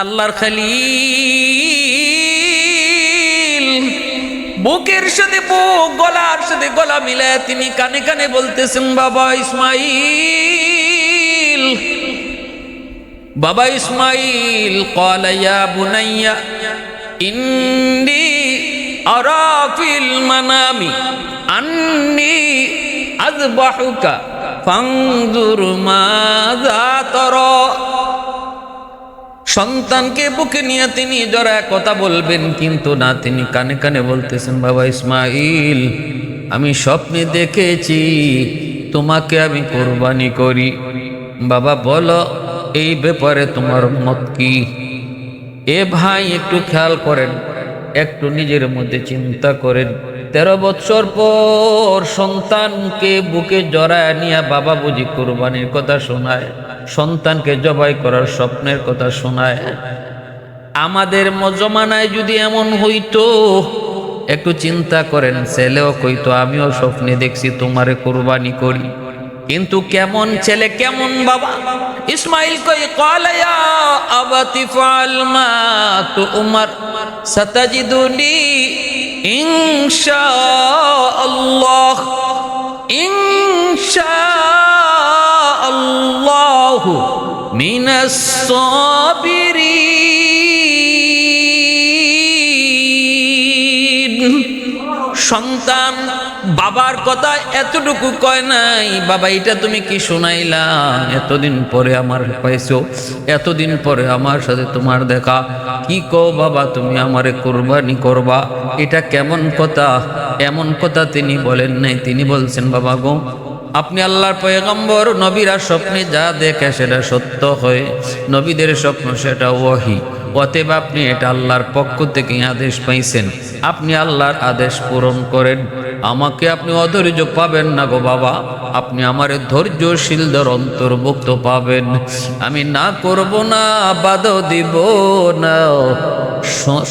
আল্লাহর খলিল বুকের সাথে বুক, গলার সাথে গলা মিলে তিনি কানে কানে বলতেছেন, বাবা ইসমাইল, বাবা ইসমাইল। ক্বালা ইয়া বুনাইয়া ইন্নী আরা ফিল মানামি আন্নী আযবাহুকা ফানজুর মাযা তারা। সন্তানকে বুকে নিয়ে তিনি জড়ায় কথা বলবেন, কিন্তু না, তিনি কানে কানে বলতেছেন, বাবা ইসমাইল, আমি স্বপ্নে দেখেছি তোমাকে আমি কোরবানি করি। বাবা বলো এই ব্যাপারে তোমার মত কি? এ ভাই একটু খেয়াল করেন, একটু নিজের মধ্যে চিন্তা করেন। 13 বছর পর সন্তানকে বুকে জড়ায় নিয়ে বাবা বুঝি কোরবানির কথা শোনায়, সন্তানকে জবাই করার স্বপ্নের কথা শোনায়। আমাদের জমানায় যদি এমন হইতো, একটু চিন্তা করেন, ছেলেও কইতো আমিও স্বপ্নে দেখছি তোমারে কোরবানি করি। কিন্তু কেমন ছেলে, কেমন বাবা। ইসমাইল কই, ক্বালা ইয়া আবাতি ফাল মা তুমার সাতাজিদুনি ইনশাআল্লাহ ইনশাআল্লাহ মিনাস সাবিরিন। সন্তান বাবার কথা এতটুকু কয় নাই, বাবা এটা তুমি কি শোনাইলা? এতদিন পরে আমার পাইছো, এতদিন পরে আমার সাথে তোমার দেখা, কি কও বাবা তুমি আমারে কোরবানি করবা? এটা কেমন কথা? এমন কথা তিনি বলেন নাই। তিনি বলছেন, বাবা গো, আপনি আল্লাহর পয়গম্বর, নবীরা স্বপ্নে যা দেখে সেটা সত্য হয়, নবীদের স্বপ্ন সেটা ওয়াহি। অতএব আপনি এটা আল্লাহর পক্ষ থেকে আদেশ পাইছেন, আপনি আল্লাহর আদেশ পূরণ করেন। আমাকে আপনি অধৈর্য পাবেন না গো বাবা, আপনি আমার ধৈর্যশীলদের অন্তর্ভুক্ত পাবেন। আমি না করব না, বাধা দিব না,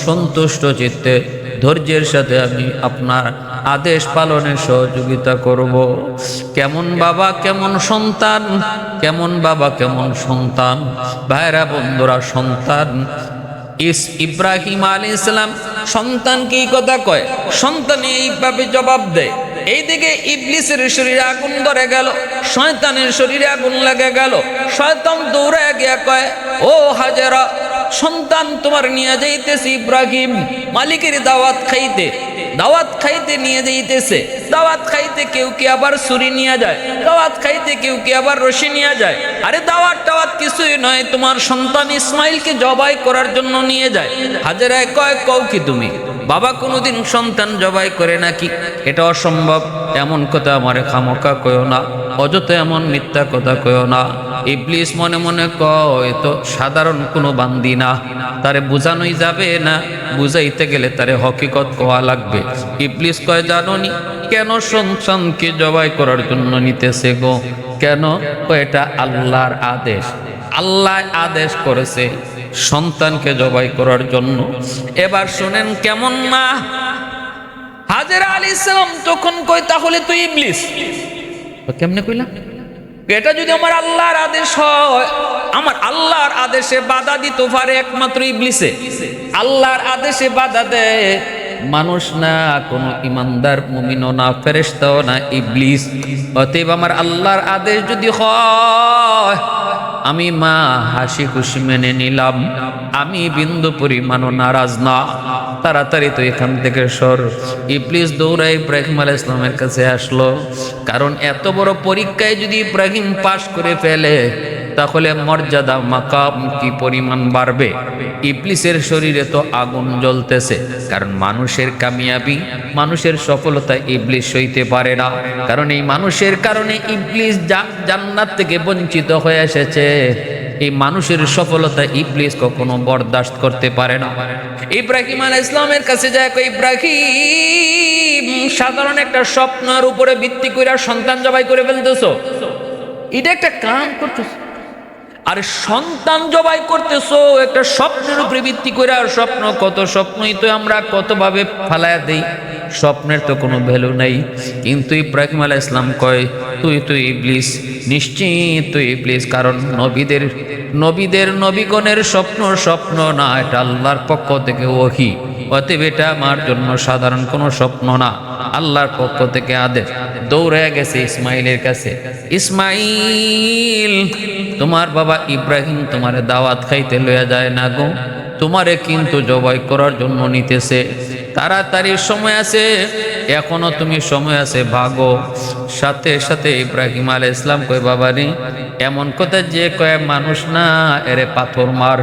সন্তুষ্ট চিত্তে ধৈর্যের সাথে আমি আপনার আদেশ পালনে সহযোগিতা করব। কেমন বাবা কেমন সন্তান, কেমন বাবা কেমন সন্তান। ভাইরা বন্ধুরা, সন্তান ইব্রাহিম আলাইহিস সালাম সন্তানকে এই কথা কয়, সন্তান এইভাবে জবাব দেয়। এইদিকে ইবলিসের শরীরে আগুন ধরে গেল, শয়তানের শরীরে আগুন লেগে গেল। শয়তান দৌড়ে গিয়া কয়, ও হাজেরা, সন্তান তোমার নিয়ে যাইতেছে ইব্রাহিম মালিকের দাওয়াত খাইতে, দাওয়াত খাইতে নিয়ে যাইতেছে। দাওয়াত খাইতে কেউ কি আবার ছুরি নিয়ে যায়, দাওয়াত খাইতে কেউ কি আবার রশি নিয়ে যায়। আরে দাওয়াত টাওয়াত কিছুই নয়, তোমার সন্তান ইসমাইলকে জবাই করার জন্য নিয়ে যায়। হাজেরায় কয়, কও কি তুমি? বাবা কোনোদিন সন্তান জবাই করে নাকি? এটা অসম্ভব। এমন কথা আমারে খামোকা কয়ো না, অযথা এমন মিথ্যা কথা কয়ো না। ইবলিস মনে মনে কয়, তো সাধারণ কোনো বান্দি না, তারে বুঝানোই যাবে না, বুঝাইতে গেলে তারে হকিকত কোয়া লাগবে। ইবলিস কয়, জানোনি কেন সন্তানকে জবাই করার জন্য নিতেছে গো? কেন? এটা আল্লাহর আদেশ, আল্লাহ আদেশ করেছে সন্তানকে জবাই করার জন্য। এবার শোনেন কেমন মা। হাজেরা আলাইহিস সালাম তখন কই, তাহলে তুই ইবলিস। কেমনে কইলা? এটা যদি আমার আল্লাহর আদেশ হয়, আমার আল্লাহর আদেশে বাধা দিতে পারে একমাত্র ইবলিসে। আল্লাহর আদেশে বাধা দেয় মানুষ না, কোনো ইমানদার মুমিনও না, ফেরেশতাও না, ইবলিস। অতএব আমার আল্লাহর আদেশ যদি হয়, আমি মা হাসি খুশি মেনে নিলাম, আমি বিন্দু পরিমাণও নারাজ না। তাড়াতাড়ি তো এখান থেকে সর। ইবলিস দৌড়ায় ইব্রাহিম আলাইহিস সালামের কাছে আসলো, কারণ এত বড় পরীক্ষায় যদি ইব্রাহিম পাশ করে ফেলে, তাহলে মর্যাদা মাকাম কি পরিমাণ বাড়বে। ইবলিসের শরীরে তো আগুন জ্বলতেছে, কারণ মানুষের কামিয়াবি, মানুষের সফলতা ইবলিস সইতে পারে না। কারণ এই মানুষের কারণে ইবলিস জান্নাত থেকে বঞ্চিত হয়ে এসেছে। এই মানুষের সফলতা ইবলিস কখনো বরদাস্ত করতে পারে না। ইব্রাহিম আলাইহিস সালামের কাছে যায়, ইব্রাহিম, সাধারণ একটা স্বপ্নের উপরে ভিত্তি করে সন্তান জবাই করে ফেলতেছো, এটা একটা কাম করতেছো। আর সন্তান জবাই করতেছো একটা স্বপ্নের উপরে ভিত্তি করে। আর স্বপ্ন, কত স্বপ্নই তো আমরা কতভাবে ফালায়া দেই, স্বপ্নের তো কোনো ভ্যালু নাই। কিন্তু ইব্রাহিম আলাইহিস সালাম কয়, তুই ইবলিস, নিশ্চিত তুই ইবলিস। কারণ নবীদের নবীদের নবীগণের স্বপ্ন স্বপ্ন না, এটা আল্লাহর পক্ষ থেকে ওহী। অতএব এটা আমার জন্য সাধারণ কোনো স্বপ্ন না, আল্লাহর পক্ষ থেকে আদেশ। দৌড়ে গেছে ইসমাইলের কাছে, ইসমাইল তোমার বাবা ইব্রাহিম তোমারে দাওয়াত খাইতে লইয়া যায় না গো, তোমারে কিন্তু জবাই করার জন্য নিতেছে, তাড়াতাড়ি সময় আছে, এখনো তুমি সময় আছে, ভাগো। সাথে সাথে ইব্রাহিম আলাইহিস সালাম কয় বাবা রে, এমন কথা যে কয় মানুষ না, এরে পাথর মার।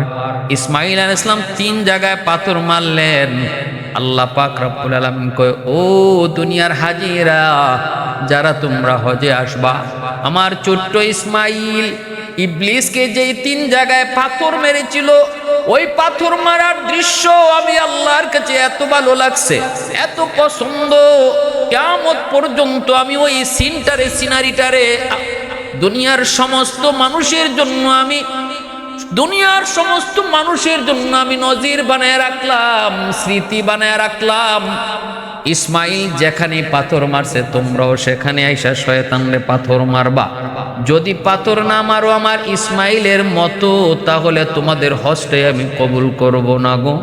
ইসমাইল আলাইহিস সালাম 3 জায়গায় পাথর মারলেন। আল্লাহ পাক রব্বুল আলামিন কয়, ও দুনিয়ার হাজিরা যারা তোমরা হজে আসবা, আমার ছোট্ট ইসমাইল ইবলিসকে যেই 3 জায়গায় পাথর মেরেছিল, ওই পাথর মারার দৃশ্য আমি আল্লাহর কাছে এত ভালো লাগছে, এত পছন্দ, কিয়ামত পর্যন্ত আমি ওই সিনারিটারে দুনিয়ার সমস্ত মানুষের জন্য আমি নজির বানায় রাখলাম, স্মৃতি বানায় রাখলাম। ইসমাইল যেখানে পাথর মারছে তোমরাও সেখানে আইসা শয়তানরে পাথর মারবা। যদি পাথর না মারো আমার ইসমাইলের মতো, তাহলে তোমাদের হজটাই আমি কবুল করব না গো।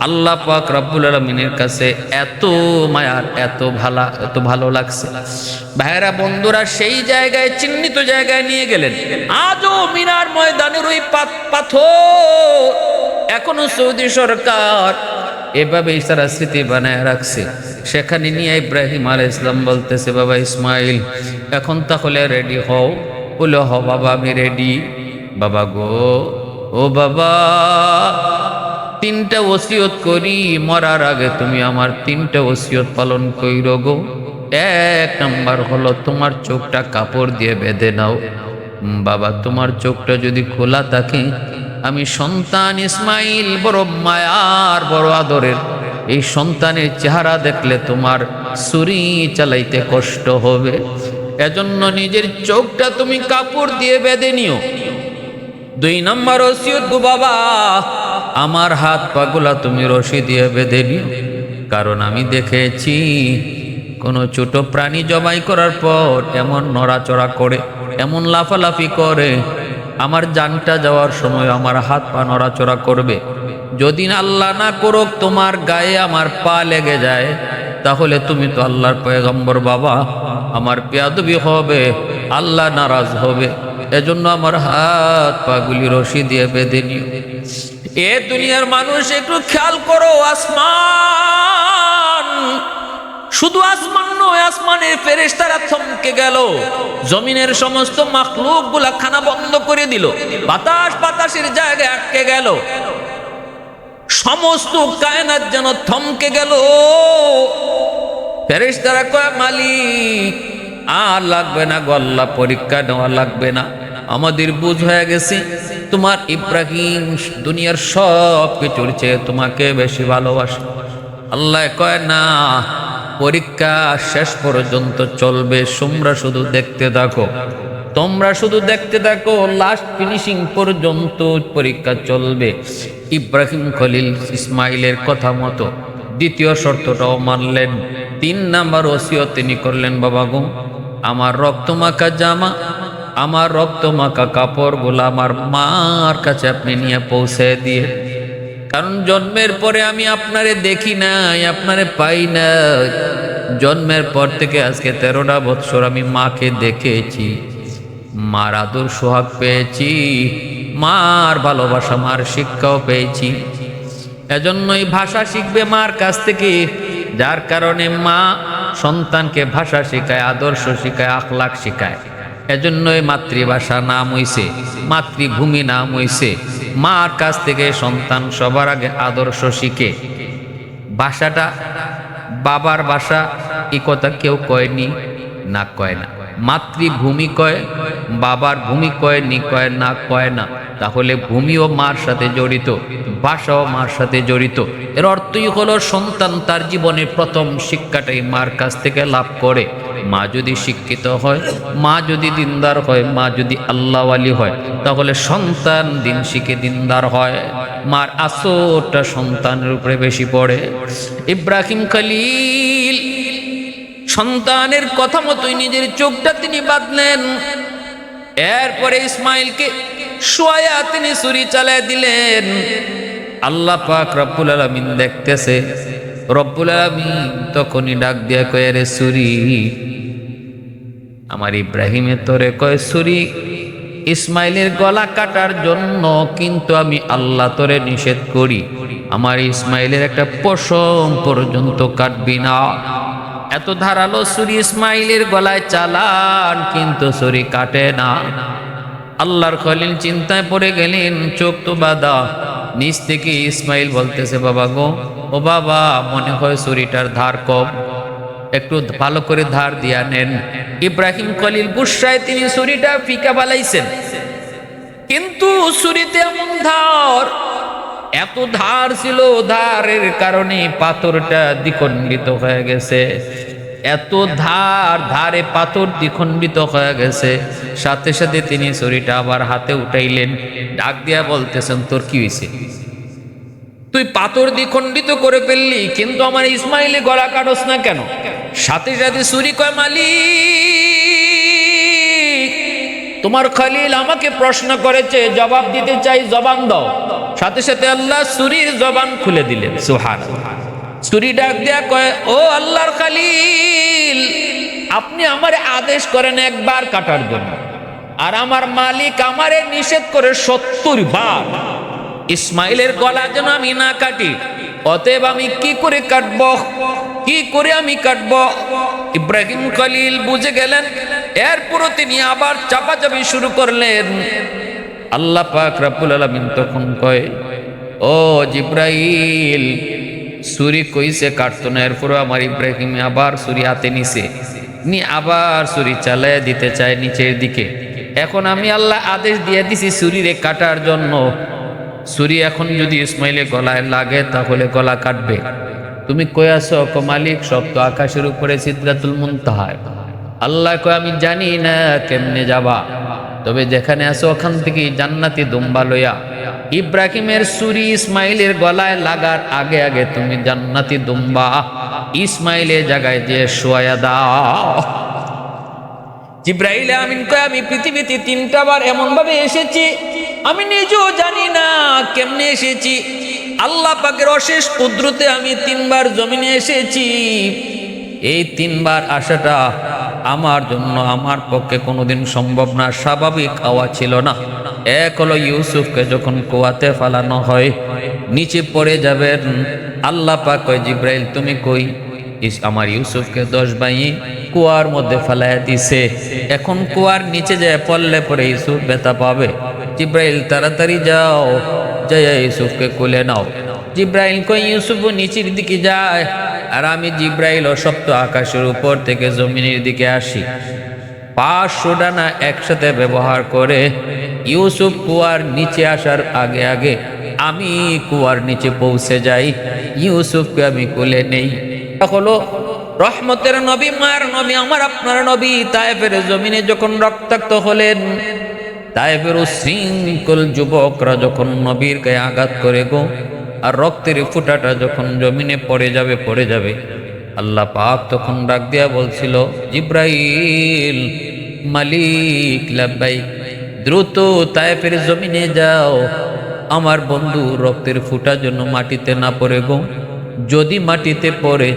আল্লাহ পাক রব্বুল আলামিনের কাছে এত মায়ার, এত ভালো লাগছে। ভাইরা বন্ধুরা, সেই জায়গায় চিহ্নিত জায়গায় নিয়ে গেলেন। আজও মিনার ময়দানের ওই পাথর এখনো সৌদি সরকার এভাবে ইসারা স্মৃতি বানায় রাখছে। সেখানে নিয়ে ইব্রাহিম আলাইহিস সালাম বলতেছে, বাবা ইসমাইল এখন তাহলে রেডি হও। বলে হ বাবা আমি রেডি। বাবা গো, ও বাবা, 3টা ওসিয়ত করি, মরার আগে তুমি আমার 3টা ওসিয়ত পালন কইরো গো। 1 নাম্বার হলো তোমার চোখটা কাপড় দিয়ে বেঁধে নাও। বাবা তোমার চোখটা যদি খোলা থাকে, আমি সন্তান ইসমাইল বড় মায়ার বড় আদরের, এই সন্তানের চেহারা দেখলে তোমার ছুরি চালাইতে কষ্ট হবে, এজন্য নিজের চোখটা তুমি কাপড় দিয়ে বেঁধে নিও। 2 নম্বর ওসিয়ত গো বাবা, আমার হাত পাগুলা তুমি রশি দিয়ে বেঁধে নিও, কারণ আমি দেখেছি কোন ছোট প্রাণী জবাই করার পর এমন নড়াচড়া করে, এমন লাফালাফি করে, আমার জানটা যাওয়ার সময় আমার হাত পা নড়াচড়া করবে। যদি আল্লাহ না করুক তোমার গায়ে আমার পা লেগে যায়, তাহলে তুমি তো আল্লাহর পয়গম্বর বাবা, আমার বেয়াদবি হবে, আল্লাহ নারাজ হবে। এজন্য আমার হাত পাগুলি রশি দিয়ে বেঁধে নিও। এ দুনিয়ার মানুষ একটু খেয়াল করো, আসমান, শুধু আসমান নয়, আসমানের ফেরেশতারা থমকে গেল, জমিনের সমস্ত মাখলুক গুলা খানা বন্ধ করে দিল, বাতাসের জায়গায় আটকে গেল, সমস্ত কায়নাত যেন থমকে গেল। ফেরেশতারা কয় মালিক আর লাগবে না গো, আল্লাহ পরীক্ষা নেওয়া লাগবে না, আমাদের বুঝ হয়ে গেছে তোমার ইব্রাহিম দুনিয়ার সব কিছুর চেয়ে তোমাকে বেশি ভালোবাসে। আল্লাহ কয় না, পরীক্ষা শেষ পর্যন্ত চলবে, তোমরা শুধু দেখতে থাকো, লাস্ট ফিনিশিং পর্যন্ত পরীক্ষা চলবে। ইব্রাহিম খলিল ইসমাইলের কথা মতো 2য় শর্তটাও মানলেন। 3 নাম্বার ওসিয়ত তিনি করলেন, বাবা গো আমার রক্তমাখা জামা, আমার রক্তমাখা কাপড়গুলো আমার মার কাছে আপনি নিয়ে পৌঁছে দিয়ে, কারণ জন্মের পরে আমি আপনারে দেখি নাই, আপনারে পাই না, জন্মের পর থেকে আজকে 13টা বছর আমি মাকে দেখেছি, মার আদর সোহাগ পেয়েছি, মার ভালোবাসা, মার শিক্ষাও পেয়েছি। এজন্যই ভাষা শিখবে মার কাছ থেকে, যার কারণে মা সন্তানকে ভাষা শেখায়, আদর্শ শেখায়, আখলাক শেখায়। এজন্যই মাতৃভাষা নাম হইছে, মাতৃভূমি নাম হইছে। মার কাছ থেকে সন্তান সবার আগে আদর্শ শিখে। ভাষাটা বাবার ভাষা, এই কথা কেউ কয়নি, না কয় না। মাতৃভূমি কয়, বাবার ভূমি কয় নি, কয় না, কয় না। তাহলে ভূমিও মার সাথে জড়িত, ভাষাও মার সাথে জড়িত। এর অর্থই হলো সন্তান তার জীবনের প্রথম শিক্ষাটাই মার কাছ থেকে লাভ করে। মা যদি শিক্ষিত হয়, মা যদি দিনদার হয়, মা যদি আল্লাহওয়ালি হয়, তাহলে সন্তান দিন শিখে দিনদার হয়। মার আসরটা সন্তানের উপরে বেশি পড়ে। ইব্রাহিম খলিল সন্তানের কথা মতোই নিজের চোখটা তিনি বাঁধলেন। এরপরে ইসমাইলকে শোয়া তিনি ছুরি চালায় দিলেন। আল্লাহ পাক রব্বুল আলামিন দেখতেছে। রব্বুল আলামিন তখনই ডাক দিয়া কয়, রে ছুরি, আমার ইব্রাহিমে তোরে কয় ছুরি ইসমাইলের গলা কাটার জন্য, কিন্তু আমি আল্লাহ তোরে নিষেধ করি, আমার ইসমাইলের একটা পশম পর্যন্ত কাটবি না। এত ধারালো ছুরি ইসমাইলের গলায় চালান, কিন্তু ছুরি কাটে না। আল্লাহর খলিল চিন্তায় পড়ে গেলেন, চোখ তো বাঁধা। নিচ থেকে ইসমাইল বলতেছে, বাবা গো, ও বাবা, মনে হয় ছুরিটার ধার কম, একটু ভালো করে ধার দিয়া নেন। ইব্রাহিম খলিল গুসায় তিনি ছুরিটা ফিকা বালাইছেন, কিন্তু ছুরিতে এমন ধার, এত ধার ছিল, ধারের কারণে পাথরটা দ্বিখণ্ডিত হয়ে গেছে। এত ধারে পাথর দ্বিখণ্ডিত হয়ে গেছে। সাথে সাথে তিনি ছুরিটা আবার হাতে উঠাইলেন, ডাক দিয়া বলতেছেন, তোর কি হয়েছে? তুই পাথর দ্বিখণ্ডিত করে ফেললি, কিন্তু আমার ইসমাইলে গলা কাটস না কেন? সাথে সাথে ছুরি কয়, মালিক, তোমার খলিল আমাকে প্রশ্ন করেছে, জবাব দিতে চাই, জবান দাও। সাথে সাথে আল্লাহ ছুরির জবান খুলে দিলেন। সুবহানাল্লাহ। ছুরি ডাক দেয়া কয়, ও আল্লাহর খলিল, আপনি আমারে আদেশ করেন একবার কাটার জন্য, আর আমার মালিক আমারে নিষেধ করে 70 বার ইসমাইলের গলা যেন আমি না কাটি। অতএব আমি কি করে কাটব, কি করে আমি কাটব? ইব্রাহিম খলিল বুঝে গেলেন। এরপরও তিনি আবার চাপাচাপি শুরু করলেন। আল্লাহ পাক রব্বুল আলামিন তখন কয়, ও জিব্রাইল, ছুরি কইছে কাটতো না, এরপরও আমার ইব্রাহিম আবার ছুরি হাতে নিছে, আবার ছুরি চালায় দিতে চায় নিচের দিকে। এখন আমি আল্লাহ আদেশ দিয়ে দিছি ছুরিরে কাটার জন্য। ছুরি এখন যদি ইসমাইলের গলায় লাগে তাহলে গলা কাটবে। তুমি কই আছো? কো মালিক, সব তো আকাশের উপরে সিদরাতুল মুনতাহা। আল্লাহ কয়, আমি জানি না কেমনে যাবা, তবে যেখানে আছো ওখান থেকে জান্নাতি দুম্বা লইয়া ইব্রাহিমের ছুরি ইসমাইলের গলায় লাগার আগে আগে তুমি জান্নাতি দুম্বা ইসমাইলের জায়গায় দিয়ে শোয়া দাও। জিব্রাইল আমিন কয়, আমি পৃথিবীতে 3টা বার এমন ভাবে এসেছি, আমি নিজেও জানি না কেমনে এসেছি। আল্লাহ পাকের অশেষ কুদরতে আমি 3 বার জমিনে এসেছি। এই 3 বার আসাটা আমার জন্য, আমার পক্ষে কোনোদিন সম্ভব না, স্বাভাবিক হওয়া ছিল না। এক হলো ইউসুফকে যখন কুয়াতে ফালানো হয়, নিচে পড়ে যাবেন। আল্লাহ পাক কয়, জিব্রাইল তুমি কই? আমার ইউসুফকে 10 ভাই কুয়ার মধ্যে ফেলাইয়া দিছে। এখন কুয়ার নিচে যায় পড়লে পরে ইউসুফ ব্যথা পাবে। জিব্রাইল তাড়াতাড়ি যাও, যাইয়া ইউসুফকে কোলে নাও। জিব্রাইল কই ইউসুফ নিচের দিকে যায়, আর আমি জিব্রাইল সপ্ত আকাশের উপর থেকে জমিনের দিকে আসি। 500 ডানা একসাথে ব্যবহার করে ইউসুফ কুয়ার নিচে আসার আগে আগে আমি কুয়ার নিচে পৌঁছে যাই, ইউসুফকে আমি কোলে নেই। হলো রহমতের নবী, মার নবী, আমার আপনার নবী তায়েফের জমিনে যখন রক্তাক্ত হলেন, তায়েফের উশৃঙ্খল যুবকরা যখন নবীর গায়ে আঘাত করে গো, আর রক্তের ফুটাটা যখন জমিনে পড়ে যাবে, আল্লাহ পাক তখন ডাক দিয়া বলছিল, জিব্রাইল, মালিক লাব্বাইক, দ্রুত তায়েফের জমিনে যাও, আমার বন্ধু রক্তের ফুটা জন্য মাটিতে না পড়ে গো। যদি মাটিতে পড়ে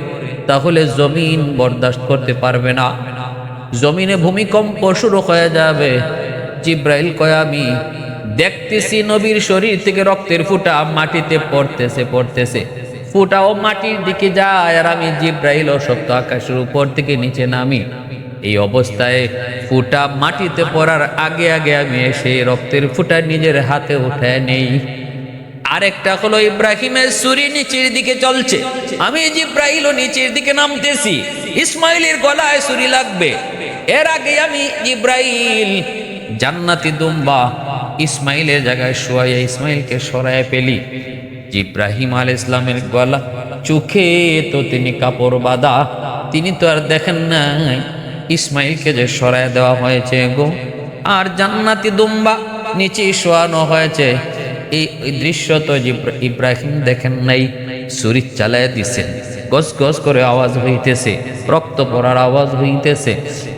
তাহলে জমিন বরদাস্ত করতে পারবে না, জমিনে ভূমিকম্প শুরু হয়ে যাবে। জিব্রাইল কয়, আমি দেখতেছি নবীর শরীর থেকে রক্তের ফুটা মাটিতে পড়তেছে, ফুটাও মাটির দিকে যায়, আর আমি জিব্রাইল সপ্ত আকাশের উপর থেকে নিচে নামি। এই অবস্থায় ফুটা মাটিতে পড়ার আগে আগে আমি এসে রক্তের ফুটা নিজের হাতে উঠায় নেই। আরেকটা হলো ইব্রাহিমের ছুরি নিচের দিকে চলছে, আমি জিব্রাইলও নিচের দিকে নামতেছি, ইসমাইলের গলায় ছুরি লাগবে। এর আগে আমি জিব্রাইল জান্নাতি দুম্বা ইসমাইলের জায়গায় শোয়াইয়া ইসমাইলকে সরায় পেলি। ইব্রাহিম আলাইহিস সালামের গলা চোখে তো তিনি কাপড় বাঁধা, তিনি তো আর দেখেন নাই ইসমাইলকে যে সরায় দেওয়া হয়েছে গো, আর জান্নাতি দুম্বা নিচে শোয়ানো হয়েছে। এই দৃশ্য তো ইব্রাহিম দেখেন নাই। ছুরি চালায় দিছেন, গস গস করে আওয়াজ হইতেছে, রক্ত পড়ার আওয়াজ হইতেছে।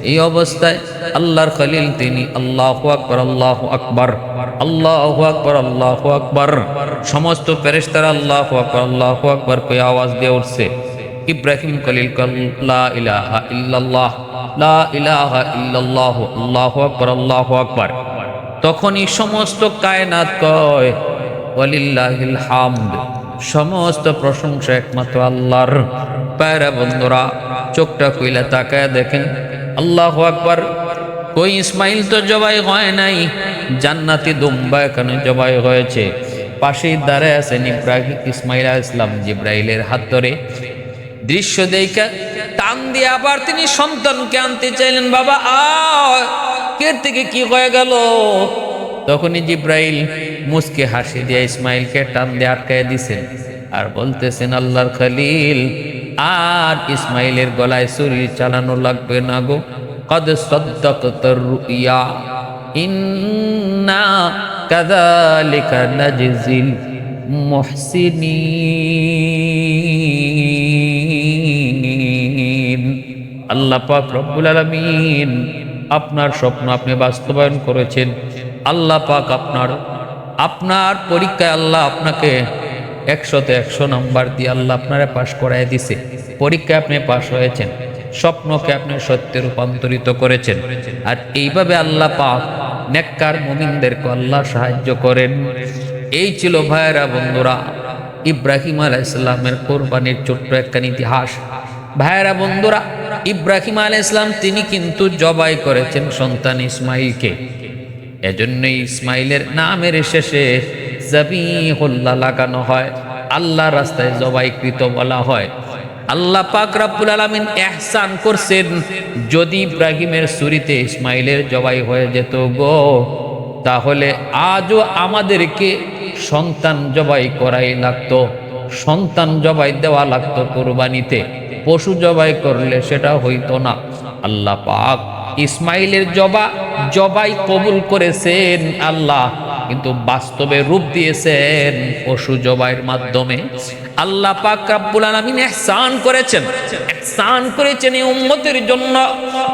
এই অবস্থায় আল্লাহর খলিল তিনি আল্লাহু আকবার, আল্লাহু আকবার আল্লাহু আকবার, আল্লাহু আকবার। সমস্ত ফেরেশতারা আল্লাহু আকবার, আল্লাহু আকবার কই আওয়াজ দিয়ে উঠছে। ইব্রাহিম খলিল লা ইলাহা ইল্লাল্লাহ, লা ইলাহা ইল্লাল্লাহ, আল্লাহু আকবার, আল্লাহু আকবার। তখনই সমস্ত কায়নাত কয় ওয়ালিল্লাহিল হামদ, সমস্ত প্রশংসা একমাত্র আল্লাহর। পায়রা বন্ধুরা, চোখটা কইলা তাকায় দেখেন, আল্লাহু আকবার। কই ইসমাইল তো জবাই হয় নাই, জান্নাতি দুম্বা এখানে জবাই হয়েছে। পাশেই দাঁড়ায় আছেন ইব্রাহিম, ইসমাইল আলাইহিস সালাম জিব্রাইলের হাত ধরে। দৃশ্য দেখা টান দিয়ে আবার তিনি সন্তানকে আনতে চাইলেন। বাবা আয়, কে থেকে কি হয়ে গেল? তখনই জিব্রাইল মুস্কে হাসি দিয়ে ইসমাইলকে টান দিয়ে আটকায় দিছেন আর বলতেছেন, আল্লাহর খলিল, আর ইসমাইলের গলায় ছুরি চালানো লাগবে না গো। কদ সাদ্দাকতার রুইয়া ইন্না কাযালিকা নাজজিল মুহসিনিন। আল্লাহ পাক রব্বুল আলামিন আপনার স্বপ্ন আপনি বাস্তবায়ন করেছেন। আল্লাহ পাক আপনার পরীক্ষায় আল্লাহ আপনাকে 100তে 100 নম্বর দিয়ে আল্লাহ আপনারা পাশ করায় দিছে। পরীক্ষায় আপনি পাশ হয়েছেন, স্বপ্নকে আপনি সত্যে রূপান্তরিত করেছেন। আর এইভাবে আল্লাহ পাক নেককার মুমিনদেরকে আল্লাহ সাহায্য করেন। এই ছিল ভাইয়েরা বন্ধুরা ইব্রাহিম আলাইহিস সালামের কোরবানির ছোট্ট একখানি ইতিহাস। ভাইয়েরা বন্ধুরা, ইব্রাহিম আলাইহিস সালাম তিনি কিন্তু জবাই করেছেন সন্তান ইসমাইলকে। এজন্যই ইসমাইলের নামের শেষে যাবিহুল্লাহ লাগানো হয়, আল্লাহ রাস্তায় জবাইকৃত বলা হয়। আল্লাহ পাক রব্বুল আলামিন ইহসান করছেন, যদি ইব্রাহিমের ছুরিতে ইসমাইলের জবাই হয়ে যেত গো, তাহলে আজও আমাদেরকে সন্তান জবাই করাই লাগতো, সন্তান জবাই দেওয়া লাগতো কোরবানিতে। পশু জবাই করলে সেটা হইতো না। আল্লাহ পাক ইসমাইলের জবাই কবুল করেছেন আল্লাহ, কিন্তু বাস্তবে রূপ দিয়েছেন পশু জবাইয়ের মাধ্যমে। আল্লাহ পাক রব্বুল আলামিন ইহসান করেছেন এই উম্মতের জন্য।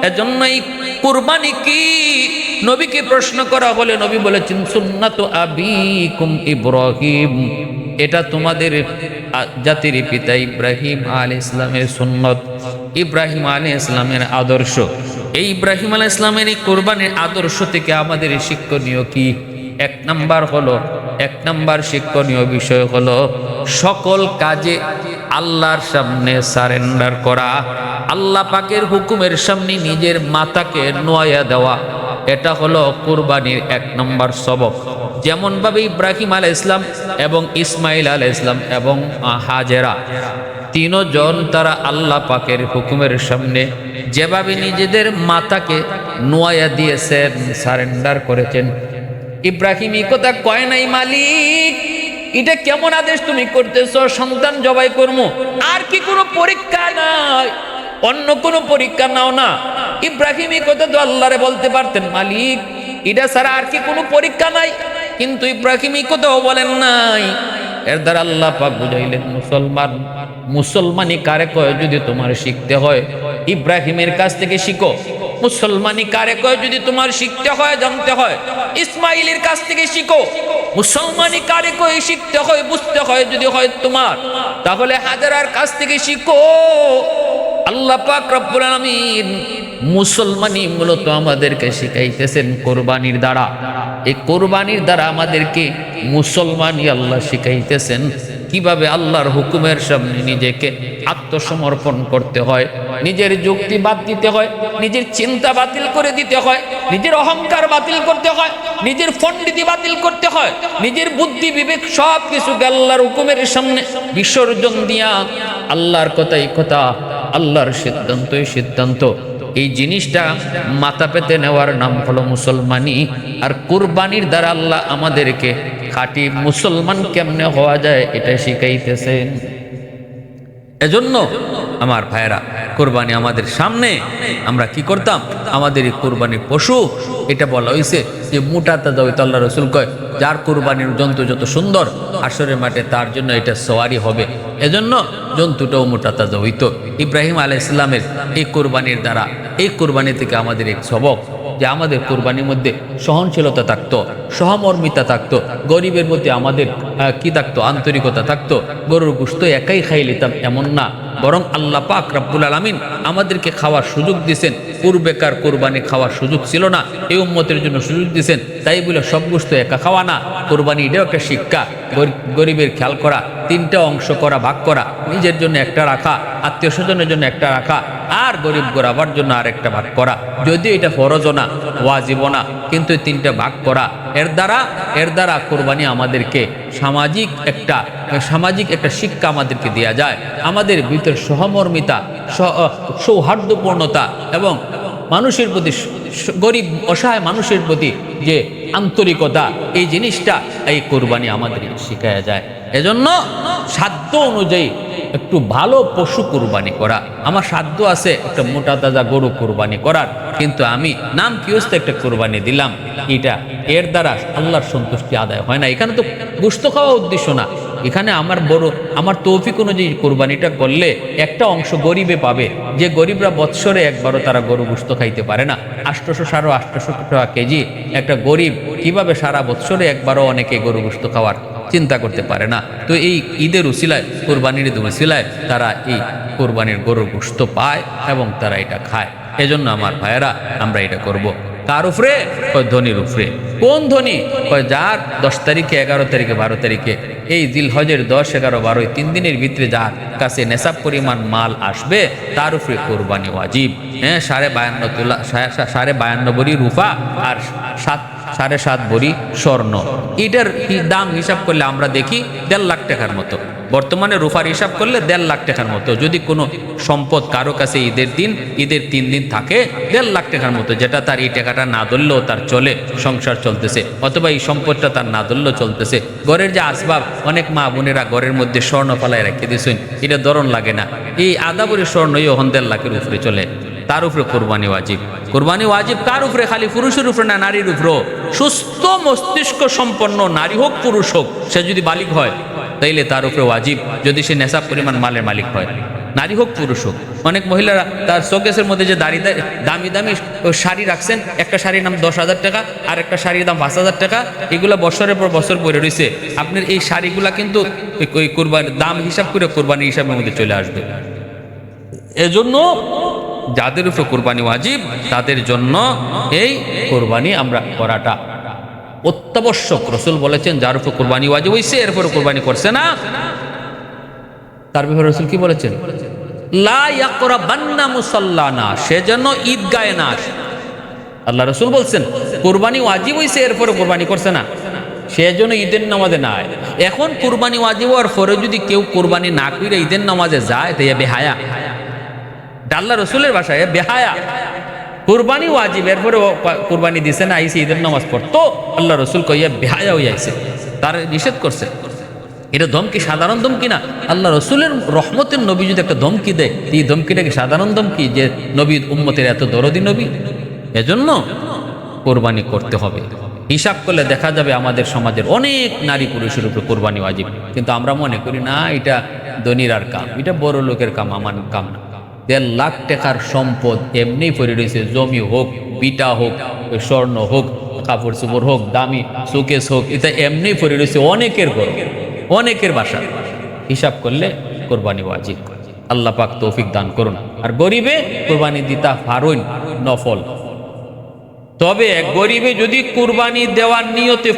এজন্যই কুরবানি কি নবীকে প্রশ্ন করা হলে নবী বলেছেন, সুন্নাতু আবিকুম ইব্রাহিম, এটা তোমাদের জাতির পিতা ইব্রাহিম আলাইহিস সালামের সুন্নত, ইব্রাহিম আলাইহিস সালামের আদর্শ। এই ইব্রাহিম আলাইহিস সালামের এই কোরবানির আদর্শ থেকে আমাদের শিক্ষণীয় কি? এক নাম্বার শিক্ষণীয় বিষয় হলো সকল কাজে আল্লাহর সামনে সারেন্ডার করা, আল্লাহ পাকের হুকুমের সামনে নিজের মাথাকে নোয়াইয়া দেওয়া। এটা হলো কুরবানির 1 নম্বর সবক। যেমন ভাবে ইব্রাহিম আলাইহিস সালাম এবং ইসমাইল আলাইহিস সালাম এবং হাজেরা তিনজন তারা আল্লাহ পাকের হুকুমের সামনে যেভাবে নিজেদের মাথাকে নোয়াইয়া দিয়েছেন, সারেন্ডার করেছেন। ইব্রাহিম এই কথা কয় নাই, মালিক এটা কেমন আদেশ তুমি করতেছো, সন্তান জবাই করবো, আর কি কোনো পরীক্ষা নাই, অন্য কোনো পরীক্ষা নাও না। ইব্রাহিম এই কথা তো আল্লাহরে বলতে পারতেন, মালিক এটা ছাড়া আর কি কোনো পরীক্ষা নাই, কিন্তু ইব্রাহিম এই কথাও বলেন নাই। এর দ্বারা আল্লাহ পাক বুঝাইলেন, মুসলমানি কারে কয় যদি তোমার শিখতে হয়, ইব্রাহিমের কাছ থেকে শিখো। মুসলমানি কারে কয় যদি তোমার শিখতে হয়, জানতে হয়, ইসমাইলের কাছ থেকে শিখো। মুসলমানি কারে কয় শিখতে হয়, বুঝতে হয় যদি হয় তোমার, তাহলে হাজারার কাছ থেকে শিখো। আল্লাহ পাক রব্বুল আলামিন মুসলমানি মূলত আমাদেরকে শিখাইতেছেন কোরবানির দ্বারা। এই কোরবানির দ্বারা আমাদেরকে মুসলমানি আল্লাহ শিখাইতেছেন কিভাবে আল্লাহর হুকুমের সামনে নিজেকে আত্মসমর্পণ করতে হয়, নিজের যুক্তি বাদ দিতে হয়, নিজের চিন্তা বাতিল করে দিতে হয়, নিজের অহংকার বাতিল করতে হয়, নিজের পণ্ডিতি বাতিল করতে হয়, নিজের বুদ্ধি বিবেক সব কিছুকে আল্লাহর হুকুমের সামনে বিসর্জন দিয়া আল্লাহর কথাই কথা, আল্লাহর সিদ্ধান্তই সিদ্ধান্ত। এই জিনিসটা মাথা পেতে নেওয়ার নাম হলো মুসলমানি। আর কুরবানির দ্বারা আল্লাহ আমাদেরকে খাঁটি মুসলমান কেমনে হওয়া যায় এটা শিখাইতেছেন। এজন্য আমার ভাইরা, কোরবানি আমাদের সামনে আমরা কি করতাম, আমাদের এই কোরবানির পশু এটা বলা হয়েছে যে মোটা তাজা হইতো। আল্লাহ রসুল কয়, যার কোরবানির জন্তু যত সুন্দর হাশরের মাঠে তার জন্য এটা সওয়ারি হবে। এজন্য জন্তুটাও মোটা তাজা হইতো। ইব্রাহিম আলাইহিস সালামের এই কোরবানির দ্বারা, এই কোরবানি থেকে আমাদের এক সবক, যে আমাদের কোরবানির মধ্যে সহনশীলতা থাকতো, সহমর্মিতা থাকতো, গরিবের মধ্যে আমাদের কি থাকতো, আন্তরিকতা থাকতো। গরুর গোশত একাই খাই নিতাম এমন না, বরং আল্লাহ পাক রব্বুল আলামিন আমাদেরকে খাওয়ার সুযোগ দিয়েছেন। পূর্বেকার কোরবানি খাওয়ার সুযোগ ছিল না, এই উম্মতের জন্য সুযোগ দিয়েছেন। তাই বলে সব গোশত একা খাওয়া না, কোরবানি এটাও একটা শিক্ষা। গরিবের খেয়াল করা, তিনটা অংশ করা, ভাগ করা, নিজের জন্য একটা রাখা, আত্মীয় স্বজনের জন্য একটা রাখা, আর গরিব গোরাবার জন্য আরেকটা ভাগ করা। যদিও এটা ফরজও না, ওয়াজিবও না, কিন্তু এই তিনটা ভাগ করা, এর দ্বারা কোরবানি আমাদেরকে সামাজিক একটা শিক্ষা আমাদেরকে দেয়া যায়। আমাদের ভিতর সহমর্মিতা, সৌহার্দ্যপূর্ণতা এবং মানুষের প্রতি, গরিব অসহায় মানুষের প্রতি যে আন্তরিকতা, এই জিনিসটা এই কোরবানি আমাদের শিখায়া যায়। এজন্য সাধ্য অনুযায়ী একটু ভালো পশু কোরবানি করা। আমার সাধ্য আছে একটা মোটা তাজা গরু কোরবানি করার, কিন্তু আমি নাম কি হচ্ছে একটা কোরবানি দিলাম, এর দ্বারা আল্লাহর সন্তুষ্টি আদায় হয় না। এখানে তো গোশত খাওয়া উদ্দেশ্য না, এখানে আমার তৌফিক অনুযায়ী কোরবানিটা করলে একটা অংশ গরিবে পাবে, যে গরিবরা বৎসরে একবারও তারা গরু গোশত খাইতে পারে না। 800 টাকা কেজি একটা গরিব কিভাবে সারা বৎসরে একবারও অনেকে গরু গোশত খাওয়ার চিন্তা করতে পারে না। তো এই ঈদের উসিলায়, কোরবানির ঈদের উসিলায় তারা এই কোরবানির গরুর গোশত পায় এবং তারা এটা খায়। এজন্য আমার ভাইয়েরা, আমরা এটা করব। কার উপরে? ধনীর উপরে। কোন ধনী? যার 10 তারিখে, 11 তারিখে, 12 তারিখে, এই জিলহজের 10, 11, 12 3 দিনের ভিতরে যার কাছে নেশাব পরিমাণ মাল আসবে তার উপরে কোরবানি ওয়াজিব। হ্যাঁ, 52.5 ভরি রূপা আর 7.5 ভরি স্বর্ণ। এটার দাম হিসাব করলে আমরা দেখি 1.5 লাখ টাকার মতো। বর্তমানে রূপার হিসাব করলে 1.5 লাখ টাকার মতো। যদি কোনো সম্পদ কারো কাছে ঈদের 3 দিন থাকে, 1.5 লাখ টাকার মতো, যেটা তার এই টাকাটা না ধরলেও তার চলে, সংসার চলতেছে, অথবা এই সম্পদটা তার না ধরলেও চলতেছে। ঘরের যে আসবাব, অনেক মা বোনেরা ঘরের মধ্যে স্বর্ণ পালায় রেখে দিয়েছেন, এটা ধরন লাগে না। এই আধা ভরি স্বর্ণই 1.5 লাখের উপরে চলে, তার উপরে কোরবানি ওয়াজিব। কোরবানি ওয়াজিব কার উপরে? খালি পুরুষের উপরে না, নারীর উপরেও। সুস্থ মস্তিষ্ক সম্পন্ন নারী হোক পুরুষ হোক, সে যদি বালিগ হয় তাইলে তার উপরে ওয়াজিব, যদি সে নেশাব পরিমাণ মালের মালিক হয়, নারী হোক পুরুষ হোক। অনেক মহিলারা তার শোকেসের মধ্যে যে দামি দামি শাড়ি রাখছেন, একটা শাড়ির দাম 10,000 টাকা আর একটা শাড়ির দাম 5,000 টাকা, এগুলো বছরের পর বছর পরে রয়েছে। আপনার এই শাড়িগুলা কিন্তু ওই কোরবানির দাম হিসাব করে কোরবানি হিসাবের মধ্যে চলে আসবে। এজন্য যাদের উপর কোরবানি ওয়াজিব, তাদের জন্য এই কোরবানি আমরা করাটা অত্যাবশ্যক। রাসূল বলেছেন, যার উপর কোরবানি ওয়াজিব হইছে এরপর কোরবানি করছে না, তার ব্যাপারে রাসূল কি বলেছেন? লা ইয়াকরাবান্না মুসাল্লানা, সে যেন ঈদগাহে না আসে। আল্লাহ রাসূল বলছেন, কোরবানি ওয়াজিব হইছে এরপর কোরবানি করছে না, সে যেন ঈদের নামাজে না আয়। এখন কোরবানি ওয়াজিব হওয়ার পরে যদি কেউ কোরবানি না করে ঈদের নামাজে যায়, তাই বেহায়া। আল্লাহ রসুলের ভাষায় বেহায়া। কুরবানি ওয়াজিব, এরপরে কুরবানি দিছে না, আইসে ঈদের নামাজ পড়তো, আল্লাহ রসুল কইয়া বেহায়া হইয়া আইছে, তার নিষেধ করছে। এটা ধমকি, সাধারণ ধমকি না। আল্লাহ রসুলের রহমতের নবী যদি একটা ধমকি দেয়, এই ধমকিটা কি সাধারণ ধমকি যে নবী উম্মতের এত দরদি নবী? এজন্য কোরবানি করতে হবে। হিসাব করলে দেখা যাবে আমাদের সমাজের অনেক নারী পুরুষের উপরে কোরবানি ওয়াজিব, কিন্তু আমরা মনে করি না এটা ধনীরার কাম, এটা বড় লোকের কাম, আমার কাম না। 1.5 লাখ টাকার সম্পদ এমনি পড়ে রয়েছে, জমি হোক, বিটা হোক, স্বর্ণ হোক, কাপড় চোপড় হোক, দামি শোকেস হোক, এটা এমনি পড়ে রয়েছে অনেকের ঘর, অনেকের বাসা। হিসাব করলে কোরবানি ওয়াজিব। আল্লাহ পাক তৌফিক দান করুন। আর গরিবে কোরবানি দিতা ফারুন নফল। তবে গরিবে যদি কোরবানি দেওয়ার নিয়তে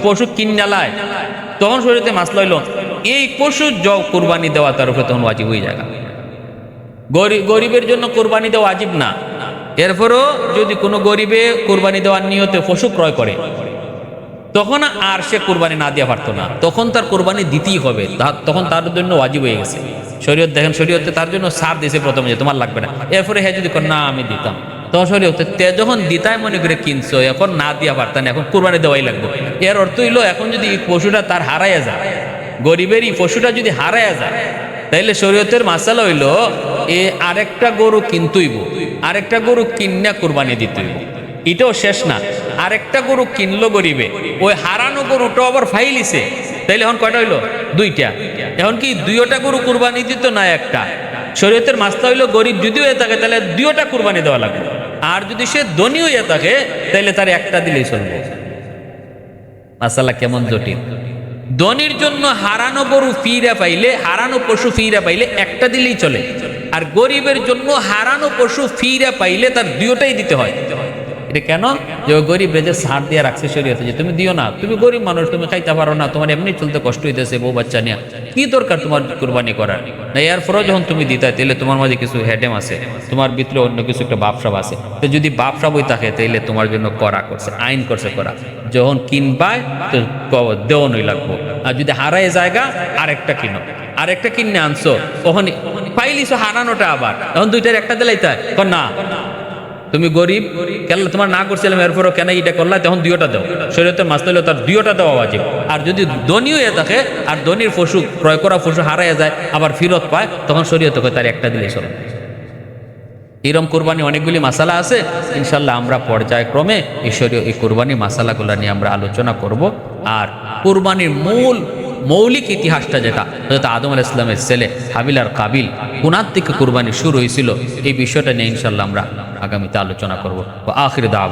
পশু কিনালায়, তখন শরীয়তে মাসলা হইল এই পশু কোরবানি দেওয়া তার উপরে তখন ওয়াজিব হয়ে যায়। গরিবের জন্য কোরবানি দেওয়া ওয়াজিব না। এরপরও যদি কোনো গরিবে কোরবানি দেওয়ার নিয়তে পশু ক্রয় করে, তখন আর সে কোরবানি না দেওয়া পারতো না, তখন তার কোরবানি দিতেই হবে, তখন তার জন্য ওয়াজিব হয়ে গেছে। শরীয়ত দেখেন, শরীয়তে তার জন্য সার দিয়েছে প্রথমে যে তোমার লাগবে না, এরপরে হ্যাঁ যদি না আমি দিতাম, তখন শরীয়তে তে যখন দিতাই মনে করে কিনছো, এখন না দিয়া পারতাম, এখন কোরবানি দেওয়াই লাগবে। এর অর্থ হইল এখন যদি এই পশুটা তার হারাইয়া যায়, গরিবের এই পশুটা যদি হারাইয়া যায়, তাইলে শরীয়তের মাসালা হইল আরেকটা গরু কিনতেইব, আরেকটা গরু কিনা কোরবানি দিতেইব। এটাও শেষ না, আরেকটা গরু কিনলো গরিবে, ওই হারানো গরুটা আবার ফাইলিছে, তাইলে এখন কয়টা হইলো? 2টা। এখন কি 2টা গরু কোরবানি দিত না একটা? শরীয়তের মাসলা হইলো গরিব যদি হয়ে থাকে তাহলে 2টা কোরবানি দেওয়া লাগবে। আর যদি সে ধনী হইয়া থাকে তাহলে তার একটা দিলেই চলবে। মাসালা কেমন জটিল। ধনীর জন্য হারানো গরু ফিরা পাইলে, হারানো পশু ফিরা পাইলে একটা দিলেই চলে, আর গরিবের জন্য হারানো পশু ফিরা পাইলে তার দুইটাই দিতে হয়। এটা কেন? যে ওই গরিব রেজে ছাড় দিয়ে রাখছে শরীয়তে, যে তুমি দিও না, তুমি গরিব মানুষ, তুমি খাইতে পারো না, তোমার এমনি চলতে কষ্ট হইতেছে বউ বাচ্চা নিয়ে, কি দরকার তোমার কুরবানি করার? না এরপরও যখন তুমি দিতে, তাহলে তোমার মাঝে কিছু হেডেম আছে, তোমার ভিতরে অন্য কিছু একটা বাপসাব আছে। তো যদি বাপসাব হই থাকে তাইলে তোমার জন্য করা করছে, আইন করছে করা, যখন কিনবায় তো দেওয়ানই লাগবো। আর যদি হারায় জায়গা আরেকটা কিনো, আরেকটা কিনে আনছো, তখন পাইলিছো হারানোটা, আবার তখন দুইটার একটা দিলাই তাই না, তুমি গরিব কেন তোমার না করছিলাম এরপরও কেন এটা করলা, তখন দুইটা দাও। শরীয়তের মাস হলে তার দুইটা দেওয়া উচিত। আর যদি ধনী হয়ে থাকে আর ধনীর পশু ক্রয় করা পশু হারাইয়া যায় আবার ফেরত পায়, তখন শরীয়ত তার একটা দিলে চলে। এরকম কোরবানি অনেকগুলি মাসালা আছে, ইনশাল্লাহ আমরা পর্যায়ক্রমে এই কোরবানি মাসালাগুলো নিয়ে আমরা আলোচনা করব। আর কোরবানির মৌলিক ইতিহাসটা যেটা হয়তো আদম আলাইহিস সালামের ছেলে হাবিল আর কাবিল কোনার থেকে কোরবানি শুরু হয়েছিল, এই বিষয়টা নিয়ে ইনশাল্লাহ আমরা আগামীতে আলোচনা করব। আখির দাওয়া।